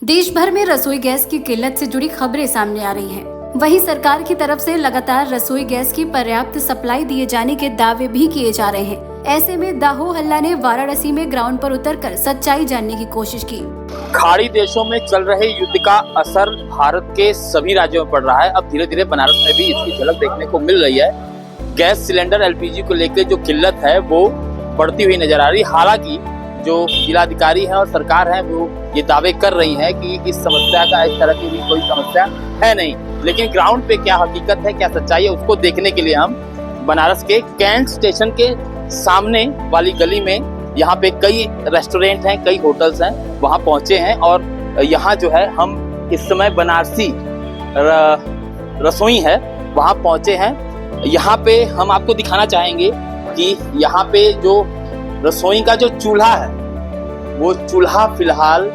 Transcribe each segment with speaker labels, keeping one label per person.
Speaker 1: देश भर में रसोई गैस की किल्लत से जुड़ी खबरें सामने आ रही हैं। वहीं सरकार की तरफ से लगातार रसोई गैस की पर्याप्त सप्लाई दिए जाने के दावे भी किए जा रहे हैं। ऐसे में दाहो हल्ला ने वाराणसी में ग्राउंड पर उतरकर सच्चाई जानने की कोशिश की।
Speaker 2: खाड़ी देशों में चल रहे युद्ध का असर भारत के सभी राज्यों में पड़ रहा है। अब धीरे धीरे बनारस में भी इसकी झलक देखने को मिल रही है। गैस सिलेंडर एलपीजी को लेकर जो किल्लत है वो बढ़ती हुई नजर आ रही है। हालांकि जो जिलाधिकारी है और सरकार है वो ये दावे कर रही है कि इस समस्या का इस तरह की भी कोई समस्या है नहीं, लेकिन ग्राउंड पे क्या हकीकत है, क्या सच्चाई है, उसको देखने के लिए हम बनारस के कैंट स्टेशन के सामने वाली गली में यहाँ पे कई रेस्टोरेंट हैं, कई होटल्स हैं, वहाँ पहुँचे हैं। और यहाँ जो है हम इस समय बनारसी रसोई है वहाँ पहुँचे हैं। यहाँ पे हम आपको दिखाना चाहेंगे कि यहाँ पे जो रसोई का जो चूल्हा है वो चूल्हा फिलहाल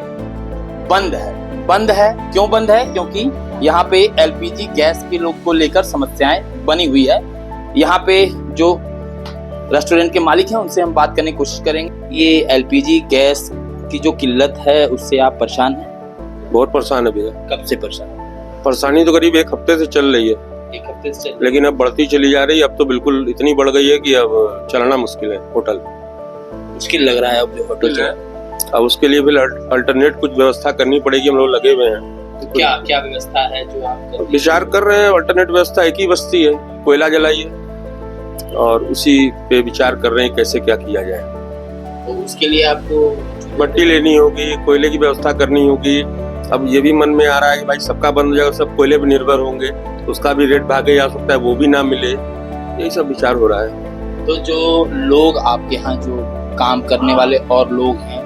Speaker 2: बंद है। क्यों बंद है? क्योंकि यहाँ पे एलपीजी गैस के लोग को लेकर समस्याएं बनी हुई है। यहाँ पे जो रेस्टोरेंट के मालिक हैं उनसे हम बात करने की कोशिश करेंगे। ये एलपीजी गैस की जो किल्लत है उससे आप परेशान हैं?
Speaker 3: बहुत परेशान है भैया।
Speaker 2: कब से परेशान?
Speaker 3: परेशानी तो करीब एक हफ्ते से चल रही है।
Speaker 2: एक हफ्ते से चल,
Speaker 3: लेकिन अब बढ़ती चली जा रही है। अब तो बिल्कुल इतनी बढ़ गई है कि अब चलना मुश्किल है। होटल
Speaker 2: मुश्किल लग रहा है अब जो होटल जो है।
Speaker 3: अब उसके लिए फिर अल्टरनेट कुछ व्यवस्था करनी पड़ेगी। हम लोग लगे हुए हैं।
Speaker 2: तो क्या क्या व्यवस्था है जो आप
Speaker 3: विचार कर रहे हैं? अल्टरनेट व्यवस्था एक ही बस्ती है, कोयला जलाइए, और उसी पे विचार कर रहे हैं कैसे क्या किया जाए।
Speaker 2: तो उसके लिए आपको
Speaker 3: मट्टी लेनी होगी, कोयले की व्यवस्था करनी होगी। अब ये भी मन में आ रहा है कि भाई सबका बंद हो जाएगा, सब कोयले पर निर्भर होंगे, उसका भी रेट भागे जा सकता है, वो भी ना मिले। यही सब विचार हो रहा है।
Speaker 2: तो जो लोग आपके यहाँ जो काम करने वाले और लोग हैं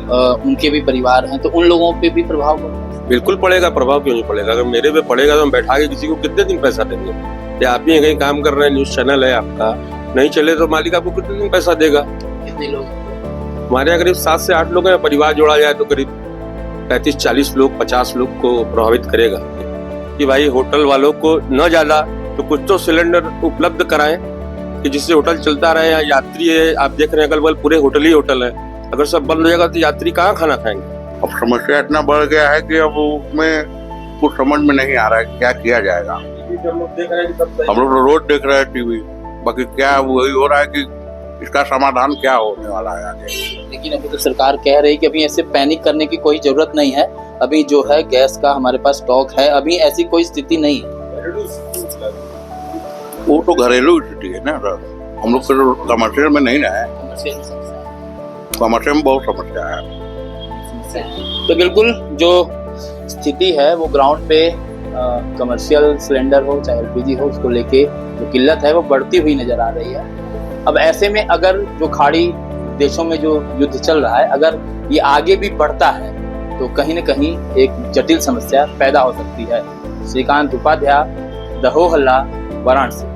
Speaker 2: उनके भी परिवार हैं, तो उन लोगों पे भी प्रभाव पड़ेगा?
Speaker 3: बिल्कुल पड़ेगा। प्रभाव क्यों नहीं पड़ेगा? अगर मेरे पे पड़ेगा तो हम बैठा के किसी को कितने दिन पैसा देंगे? या आप ही कहीं काम कर रहे हैं, न्यूज चैनल है आपका, नहीं चले तो मालिक आपको कितने दिन पैसा देगा?
Speaker 2: कितने लोग?
Speaker 3: हमारे यहाँ करीब 7 से 8 लोग हैं। परिवार जोड़ा जाए तो करीब 35-40 लोग, 50 लोग को प्रभावित करेगा। कि भाई होटल वालों को न ज्यादा तो कुछ तो सिलेंडर उपलब्ध कराएं कि जिससे होटल चलता रहे। या यात्री है, आप देख रहे हैं अगल बगल पूरे होटल ही होटल है। अगर सब बंद हो जाएगा तो यात्री कहाँ खाना खाएंगे?
Speaker 4: अब समस्या इतना बढ़ गया है कि अब उसमें कुछ समझ में नहीं आ रहा है क्या किया जाएगा। हम लोग तो रोज देख रहे हैं टीवी, बाकी क्या वही हो रहा है कि इसका समाधान क्या होने वाला है आगे।
Speaker 2: लेकिन अभी तो सरकार कह रही है कि अभी ऐसे पैनिक करने की कोई जरूरत नहीं है। अभी जो है गैस का हमारे पास स्टॉक है, अभी ऐसी कोई स्थिति नहीं है।
Speaker 4: वो तो घरेलू स्थिति है ना, हम लोग तो कमर्शियल में नहीं रहे। कमर्शियल में बहुत समस्या है।
Speaker 2: तो बिल्कुल जो स्थिति है वो ग्राउंड पे कमर्शियल सिलेंडर हो चाहे एलपीजी हो, उसको लेके जो किल्लत है वो बढ़ती हुई नजर आ रही है। अब ऐसे में अगर जो खाड़ी देशों में जो युद्ध चल रहा है, अगर ये आगे भी बढ़ता है तो कहीं न कहीं एक जटिल समस्या पैदा हो सकती है। श्रीकांत उपाध्याय, दाहो हल्ला, वाराणसी।